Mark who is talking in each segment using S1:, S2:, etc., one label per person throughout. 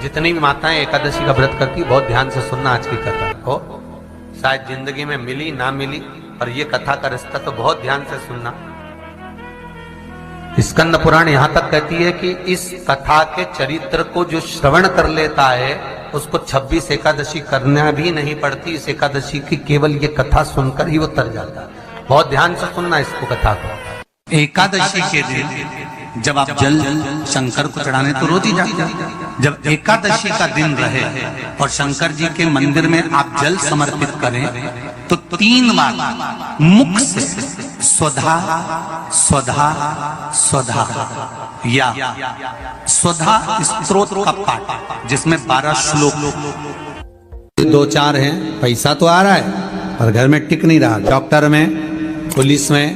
S1: जितनी भी माताएं एकादशी का व्रत करती बहुत ध्यान से सुनना आज की कथा को। शायद जिंदगी में मिली ना मिली, पर ये कथा का रिश्ता तो बहुत ध्यान से सुनना। स्कंद पुराण यहां तक कहती है कि इस कथा के चरित्र को जो श्रवण कर लेता है उसको 26 एकादशी करना भी नहीं पड़ती। इस एकादशी की केवल ये कथा सुनकर ही वो तर जाता है। बहुत ध्यान से सुनना इसको, कथा को।
S2: एकादशी के दिन जब आप जल शंकर को चढ़ाने तो रोज ही जाते हैं। जब एकादशी का दिन रहे और शंकर जी के मंदिर में आप जल समर्पित करें तो 3 बार मुख से स्वधा स्वधा स्वधा या स्वधा स्तोत्र का पाठ, जिसमें 12 श्लोक
S1: 2-4 हैं। पैसा तो आ रहा है पर घर में टिक नहीं रहा। डॉक्टर में, पुलिस में,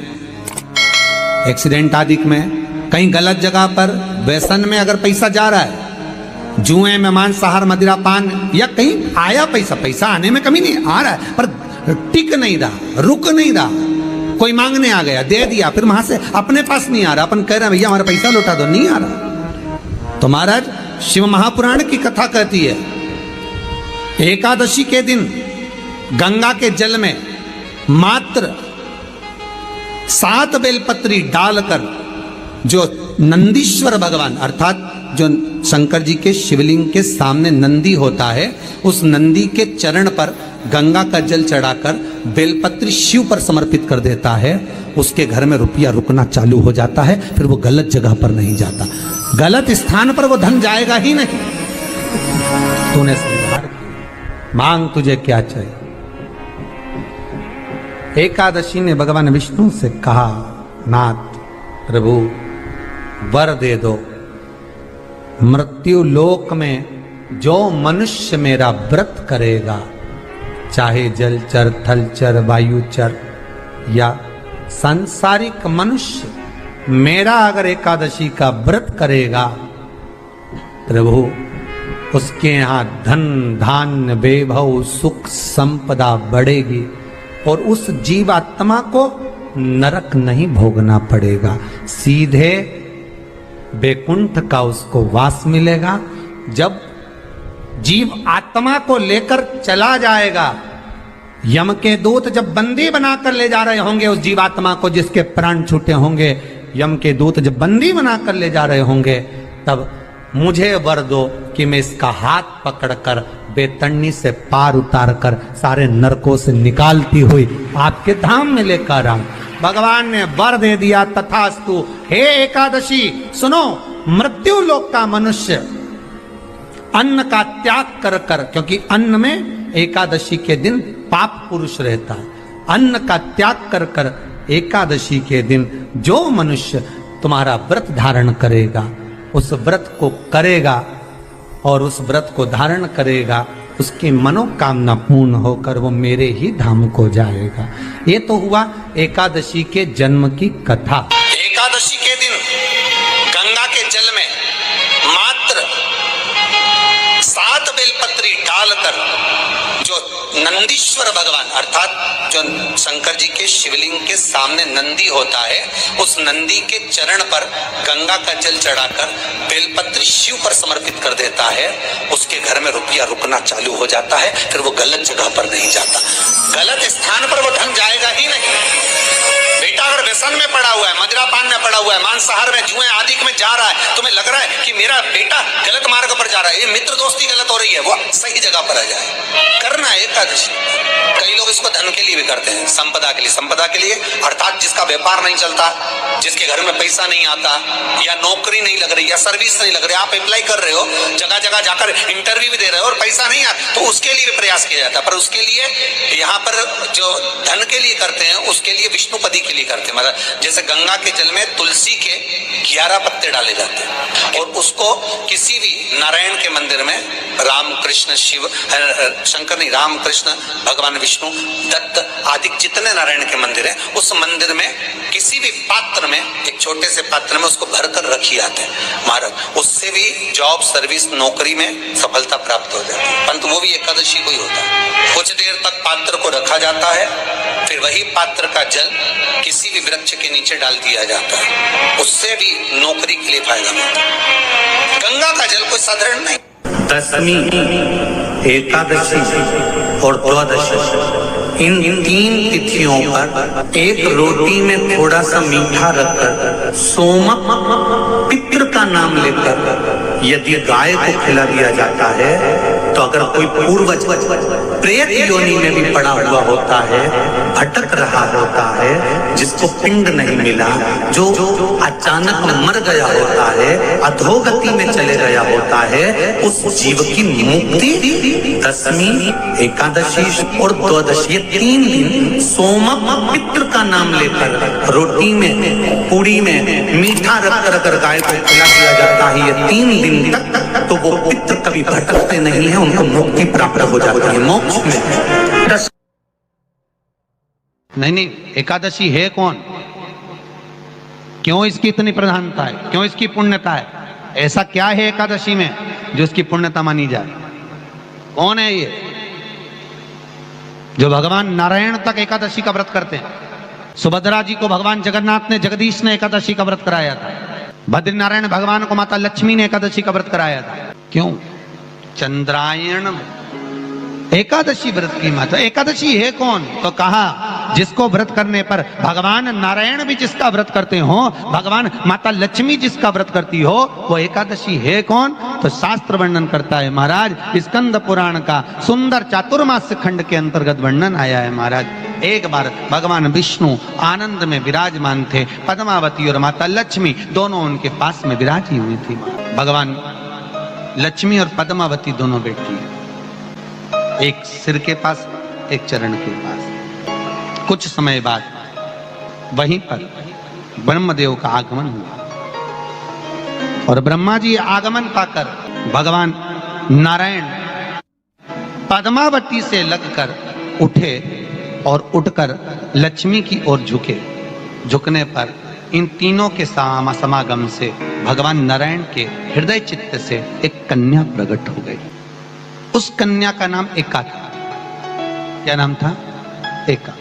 S1: एक्सीडेंट आदि में, कहीं गलत जगह पर, व्यसन में अगर पैसा जा रहा है, जुए में, मांसाहार, मदिरा पान, या कहीं आया पैसा आने में कमी नहीं, आ रहा है पर टिक नहीं रहा, रुक नहीं रहा। कोई मांगने आ गया, दे दिया, फिर वहां से अपने पास नहीं आ रहा, अपन कह रहे हैं भैया हमारा पैसा लौटा दो, नहीं आ रहा। तो महाराज शिव महापुराण की कथा कहती है एकादशी के दिन गंगा के जल में मात्र 7 बेलपत्री डालकर जो नंदीश्वर भगवान अर्थात जो शंकर जी के शिवलिंग के सामने नंदी होता है, उस नंदी के चरण पर गंगा का जल चढ़ाकर बेलपत्री शिव पर समर्पित कर देता है, उसके घर में रुपया रुकना चालू हो जाता है। फिर वो गलत जगह पर नहीं जाता, गलत स्थान पर वो धन जाएगा ही नहीं। तूने स्वीकार किया, मांग तुझे क्या चाहिए। एकादशी ने भगवान विष्णु से कहा, नाथ प्रभु वर दे दो, मृत्यु लोक में जो मनुष्य मेरा व्रत करेगा, चाहे जलचर, थलचर, वायुचर या सांसारिक मनुष्य, मेरा अगर एकादशी का व्रत करेगा, प्रभु उसके यहाँ धन धान्य वैभव सुख संपदा बढ़ेगी और उस जीवात्मा को नरक नहीं भोगना पड़ेगा, सीधे बैकुंठ का उसको वास मिलेगा। जब जीव आत्मा को लेकर चला जाएगा, यम के दूत जब बंदी बनाकर ले जा रहे होंगे उस जीवात्मा को जिसके प्राण छूटे होंगे, यम के दूत जब बंदी बनाकर ले जा रहे होंगे, तब मुझे वर दो कि मैं इसका हाथ पकड़कर बेतन्नी से पार उतार कर सारे नरकों से निकालती हुई आपके धाम में लेकर आऊं। भगवान ने वर दे दिया, तथास्तु। हे एकादशी सुनो, मृत्यु लोक का मनुष्य अन्न का त्याग कर कर, क्योंकि अन्न में एकादशी के दिन पाप पुरुष रहता है, अन्न का त्याग कर कर एकादशी के दिन जो मनुष्य तुम्हारा व्रत धारण करेगा, उस व्रत को करेगा और उस व्रत को धारण करेगा, उसकी मनोकामना पूर्ण होकर वो मेरे ही धाम को जाएगा। ये तो हुआ एकादशी के जन्म की कथा। एकादशी के दिन गंगा के जल में मात्र 7 बेलपत्री डालकर जो नंदीश्वर भगवान अर्थात जो शंकर जी के शिवलिंग के सामने नंदी होता है, उस नंदी के चरण पर गंगा का जल चढ़ाकर बेलपत्री शिव पर समर्पित कर देता है, उसके घर में रुपया रुकना चालू हो जाता है। फिर वो गलत जगह पर नहीं जाता, गलत स्थान पर वो धन जाएगा ही नहीं। बेटा अगर व्यसन में पड़ा हुआ है, मदिरा पान में पड़ा हुआ है, मांसाहार में, जुए आदि में जा रहा है, तुम्हें लग रहा है कि मेरा बेटा गलत मार्ग पर जा रहा है, ये मित्र दोस्ती गलत हो रही है, वो सही जगह पर आ जाए। करना है एकादशी। कई लोग इसको धन के लिए भी करते हैं, संपदा के लिए। संपदा के लिए अर्थात जिसका व्यापार नहीं चलता, जिसके घर में पैसा नहीं आता, या नौकरी नहीं लग रही, या सर्विस नहीं लग रही, आप अप्लाई कर रहे हो, जगह जगह जाकर इंटरव्यू भी दे रहे हो और पैसा नहीं आता, तो उसके लिए भी प्रयास किया जाता है। पर उसके लिए यहाँ पर जो धन के लिए करते हैं, उसके लिए विष्णुपदी के लिए करते हैं। मतलब जैसे गंगा के जल में तुलसी के 11 पत्ते डाले जाते हैं और उसको किसी भी नारायण के मंदिर में, राम कृष्ण शिव शंकर नहीं, राम कृष्ण भगवान विष्णु दत्त आदि जितने नारायण के मंदिर हैं, उस मंदिर में किसी भी पात्र में, एक छोटे से पात्र में उसको भरकर रखी जाते हैं महाराज। उससे भी जॉब, सर्विस, नौकरी में सफलता प्राप्त हो जाती है। परंतु वो भी एकादशी को ही होता है। कुछ देर तक पात्र को रखा जाता है, फिर वही पात्र का जल किसी भी वृक्ष के नीचे डाल दिया जाता है, उससे भी नौकरी के लिए फायदा मिलता है। गंगा का जल कोई साधारण नहीं।
S2: दशमी, एकादशी और द्वादशी, इन 3 तिथियों पर एक रोटी में थोड़ा सा मीठा रखकर सोमक पितृ का नाम लेकर यदि गाय को खिला दिया जाता है तो अगर कोई पूर्वज प्रेत योनि में भी पड़ा हुआ होता है, भटक रहा होता है, जिसको पिंड नहीं मिला, जो अचानक मर गया होता है, अधोगति में चले गया होता है, उस जीव की मुक्ति दशमी, एकादशी और द्वादशी, 3 दिन सोमक पितृ का नाम लेकर रोटी में, पूड़ी में मीठा रखकर अगर गाय को खिला दिया जाता है ये 3 दिन तक, तो वो पितृ कभी भटकते नहीं है, उनको मुक्ति प्राप्त हो जाती है मोक्ष में।
S1: नहीं, एकादशी है कौन? क्यों इसकी इतनी प्रधानता है? क्यों इसकी पुण्यता है? ऐसा क्या है एकादशी में जो इसकी पुण्यता मानी जाए? कौन है ये जो भगवान नारायण तक एकादशी का व्रत करते हैं? सुभद्रा जी को भगवान जगन्नाथ ने, जगदीश ने एकादशी का व्रत कराया था। बद्रीनारायण भगवान को माता लक्ष्मी ने एकादशी का व्रत कराया था। क्यों? चंद्रायण एकादशी व्रत की माता। एकादशी है कौन? तो कहा जिसको व्रत करने पर भगवान नारायण भी जिसका व्रत करते हो, भगवान माता लक्ष्मी जिसका व्रत करती हो, वो एकादशी है कौन? तो शास्त्र वर्णन करता है महाराज, स्कंद पुराण का सुंदर चातुर्मास्य खंड के अंतर्गत वर्णन आया है महाराज। एक बार भगवान विष्णु आनंद में विराजमान थे, पद्मावती और माता लक्ष्मी दोनों उनके पास में विराजी हुई थी। भगवान लक्ष्मी और पद्मावती दोनों बैठी, एक सिर के पास, एक चरण के पास। कुछ समय बाद वहीं पर ब्रह्मदेव का आगमन हुआ और ब्रह्मा जी आगमन पाकर भगवान नारायण पद्मावती से लगकर उठे और उठकर लक्ष्मी की ओर झुके। झुकने पर इन तीनों के समागम से भगवान नारायण के हृदय चित्त से एक कन्या प्रकट हो गई। उस कन्या का नाम एका था। क्या नाम था? एका।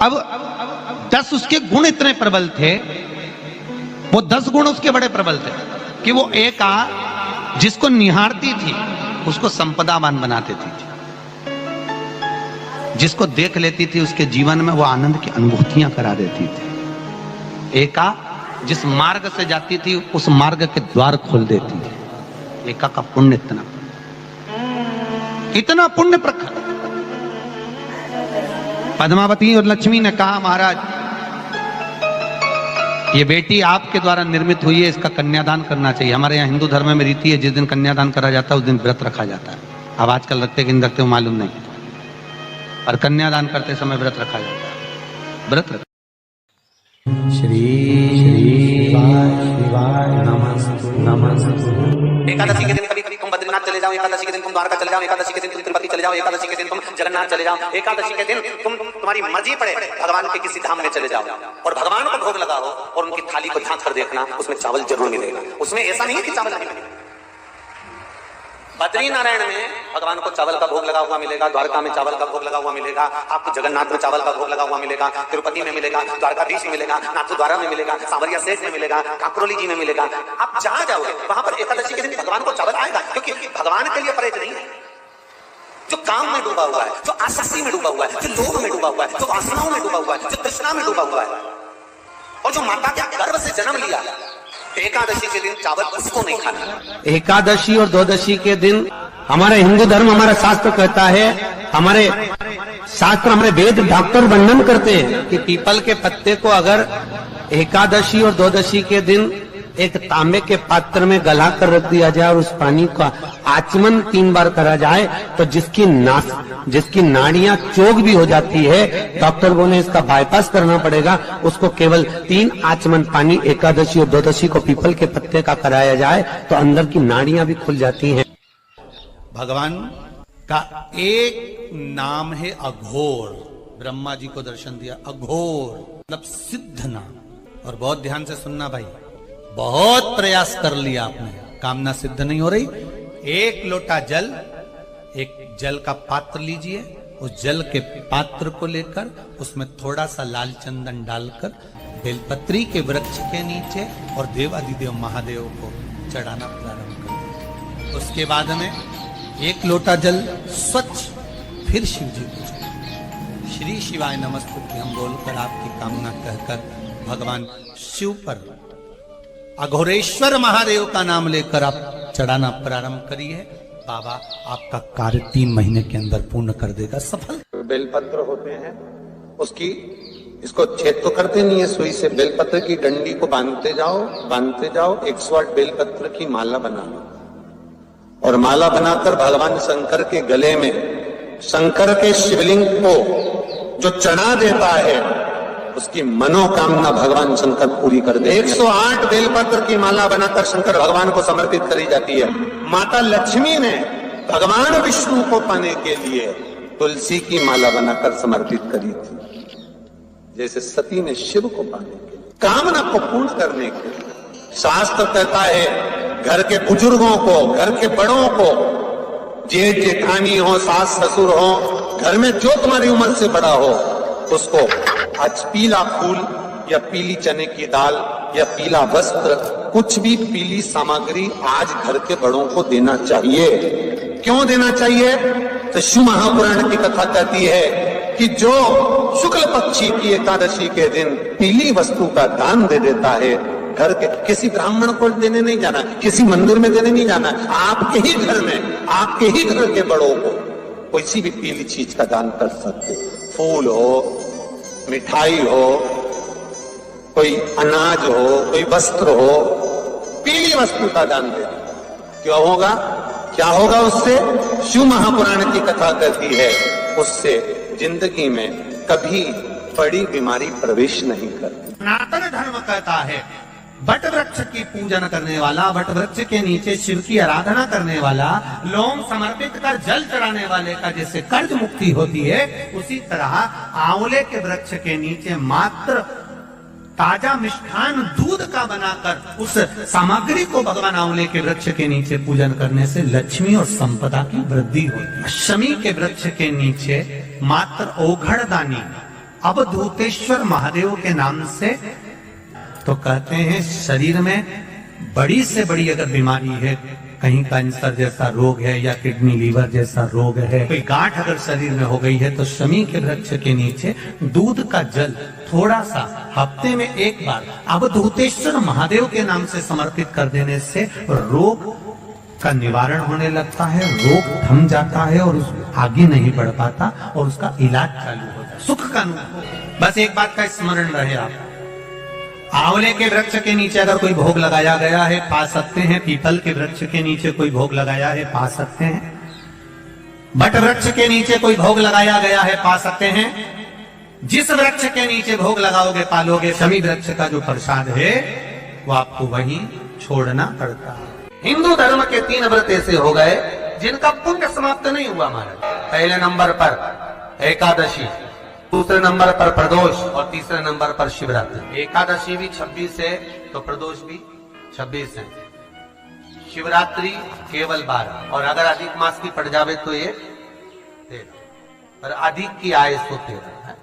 S1: अब 10 उसके गुण इतने प्रबल थे, वो 10 गुण उसके बड़े प्रबल थे कि वो एका जिसको निहारती थी उसको संपदावान बना देती थी, जिसको देख लेती थी उसके जीवन में वो आनंद की अनुभूतियां करा देती थी। एका जिस मार्ग से जाती थी उस मार्ग के द्वार खोल देती थी। एका का पुण्य इतना पुण्य प्रखर। पद्मावती और लक्ष्मी ने कहा महाराज ये बेटी आपके द्वारा निर्मित हुई है, इसका कन्यादान करना चाहिए। हमारे यहाँ हिंदू धर्म में रीति है, जिस दिन कन्यादान करा जाता है उस दिन व्रत रखा जाता है। अब आजकल रखते कि नहीं रखते मालूम नहीं, और कन्यादान करते समय व्रत रखा जाता है। व्रत रख श्री शिवाय नमः।
S2: एकादशी के दिन कभी कभी तुम बद्रीनाथ चले जाओ, एकादशी के दिन तुम द्वारका चले जाओ, एकादशी के दिन तुम तिरुपति चले जाओ, एकादशी के दिन तुम जगन्नाथ चले जाओ, एकादशी के दिन तुम्हारी मर्जी पड़े भगवान के किसी धाम में चले जाओ और भगवान को भोग लगाओ और उनकी थाली को झांक कर देखना, उसमें चावल जरूर मिलेगा। उसमें ऐसा नहीं है कि चावल नहीं मिलेगा। बद्री नारायण में भगवान को चावल का भोग लगा हुआ मिलेगा, द्वारका में चावल का भोग लगा हुआ मिलेगा, आपको जगन्नाथ में चावल का भोग लगा हुआ मिलेगा, तिरुपति में मिलेगा, द्वारकाधीश में मिलेगा, नाथद्वारा में मिलेगा, सांवरिया सेठ में मिलेगा, काकरोली जी में मिलेगा। आप जहां जाओगे वहां पर एकादशी के दिन भगवान को चावल आएगा, क्योंकि भगवान के लिए परहेज नहीं है। जो काम में डूबा हुआ है, जो आसक्ति में डूबा हुआ है, जो लोभ में डूबा हुआ है, जो वासनाओं में डूबा हुआ है, जो तृष्णा में डूबा हुआ है, और जो माता के गर्भ से जन्म लिया, एकादशी के दिन चावल उसको नहीं खाना।
S1: एकादशी और द्वादशी के दिन हमारा हिंदू धर्म, हमारा शास्त्र कहता है, हमारे शास्त्र, हमारे वेद डॉक्टर वर्णन करते हैं कि पीपल के पत्ते को अगर एकादशी और द्वादशी के दिन एक तांबे के पात्र में गला कर रख दिया जाए और उस पानी का आचमन 3 बार करा जाए तो जिसकी नाड़ियां चोक भी हो जाती है, डॉक्टर बोले इसका बाईपास करना पड़ेगा, उसको केवल 3 आचमन पानी एकादशी और द्वादशी को पीपल के पत्ते का कराया जाए तो अंदर की नाड़ियां भी खुल जाती हैं।
S2: भगवान का एक नाम है अघोर। ब्रह्मा जी को दर्शन दिया, अघोर मतलब सिद्ध नाम। और बहुत ध्यान से सुनना भाई, बहुत प्रयास कर लिया आपने, कामना सिद्ध नहीं हो रही। 1 लोटा जल, एक जल का पात्र लीजिए, उस जल के पात्र को लेकर उसमें थोड़ा सा लाल चंदन डालकर बेलपत्री के वृक्ष के नीचे और देवादिदेव महादेव को चढ़ाना प्रारंभ कर।
S1: उसके बाद में एक लोटा जल स्वच्छ फिर शिव जी को श्री शिवाय नमस्तुभ्यं हम बोलकर आपकी कामना कहकर भगवान शिव पर अघोरेश्वर महादेव का नाम लेकर आप चढ़ाना प्रारंभ करिए। बाबा आपका कार्य 3 महीने के अंदर पूर्ण कर देगा, सफल।
S3: बेलपत्र होते हैं, उसकी इसको छेद तो करते नहीं है सुई से, बेलपत्र की डंडी को बांधते जाओ 108 बेलपत्र की माला बना लो और माला बनाकर भगवान शंकर के गले में शंकर के शिवलिंग को जो चढ़ा देता है उसकी मनोकामना भगवान शंकर पूरी कर दे। 108 बेलपत्र की माला बनाकर शंकर भगवान को समर्पित करी जाती है। माता लक्ष्मी ने भगवान विष्णु को पाने के लिए तुलसी की माला बनाकर समर्पित करी थी, जैसे सती ने शिव को पाने के लिए, कामना को पूर्ण करने के लिए। शास्त्र कहता है घर के बुजुर्गों को, घर के बड़ों को, जेठ जेठानी हो, सास ससुर हो, घर में जो तुम्हारी उम्र से बड़ा हो, उसको आज पीला फूल या पीली चने की दाल या पीला वस्त्र, कुछ भी पीली सामग्री आज घर के बड़ों को देना चाहिए। क्यों देना चाहिए? तो शिव महापुराण की कथा कहती है कि जो शुक्ल पक्षी की एकादशी के दिन पीली वस्तु का दान दे देता है, घर के किसी ब्राह्मण को देने नहीं जाना, किसी मंदिर में देने नहीं जाना, आपके ही घर में, आपके ही घर के बड़ों को किसी भी पीली चीज का दान कर सकते। फूल हो, मिठाई हो, कोई अनाज हो, कोई वस्त्र हो, पीली वस्तु का दान दे। क्यों होगा? क्या होगा उससे? शिव महापुराण की कथा कहती है उससे जिंदगी में कभी बड़ी बीमारी प्रवेश नहीं करती।
S1: सनातन धर्म कहता है बट वृक्ष की पूजन करने वाला, बट वृक्ष के नीचे शिव की आराधना करने वाला, लोम समर्पित कर जल चढ़ाने वाले का जैसे कर्ज मुक्ति होती है, उसी तरह आंवले के वृक्ष के नीचे मात्र ताजा मिष्ठान दूध का बनाकर उस सामग्री को भगवान आंवले के वृक्ष के नीचे पूजन करने से लक्ष्मी और संपदा की वृद्धि होती है। शमी के वृक्ष के नीचे मात्र ओघड़दानी अवधूतेश्वर महादेव के नाम से, तो कहते हैं शरीर में बड़ी से बड़ी अगर बीमारी है, कहीं कैंसर जैसा रोग है या किडनी लीवर जैसा रोग है, कोई गांठ अगर शरीर में हो गई है, तो शमी के वृक्ष के नीचे दूध का जल थोड़ा सा हफ्ते में एक बार अवधूतेश्वर महादेव के नाम से समर्पित कर देने से रोग का निवारण होने लगता है, रोग थम जाता है और आगे नहीं बढ़ पाता और उसका इलाज चालू हो जाता है, सुख का अनुभव। बस एक बात का स्मरण रहे, आप आंवले के वृक्ष के नीचे अगर कोई भोग लगाया गया है पा सकते हैं, पीपल के वृक्ष के नीचे कोई भोग लगाया है पा सकते हैं, बट वृक्ष के नीचे कोई भोग लगाया गया है पा सकते हैं। जिस वृक्ष के नीचे भोग लगाओगे पालोगे, शमी वृक्ष का जो प्रसाद है वो आपको वहीं छोड़ना पड़ता है। हिंदू धर्म के 3 व्रत ऐसे हो गए जिनका पुण्य समाप्त नहीं हुआ महाराज। पहले नंबर पर एकादशी, दूसरे नंबर पर प्रदोष और तीसरे नंबर पर शिवरात्रि। एकादशी भी 26 है तो प्रदोष भी 26 है, शिवरात्रि केवल 12, और अगर अधिक मास की पड़ जावे तो ये 13, और अधिक की आय तो 13 है।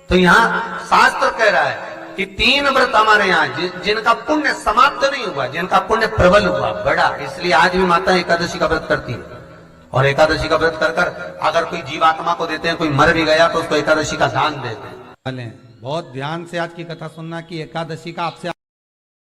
S1: तो यहाँ शास्त्र कह रहा है कि 3 व्रत हमारे यहाँ जिनका पुण्य समाप्त नहीं हुआ, जिनका पुण्य प्रबल हुआ, बड़ा, इसलिए आज भी माता एकादशी का व्रत करती है। और एकादशी का व्रत कर कर अगर कोई जीवात्मा को देते हैं, कोई मर भी गया तो उसको एकादशी का दान देते हैं। बहुत ध्यान से आज की कथा सुनना कि एकादशी का आपसे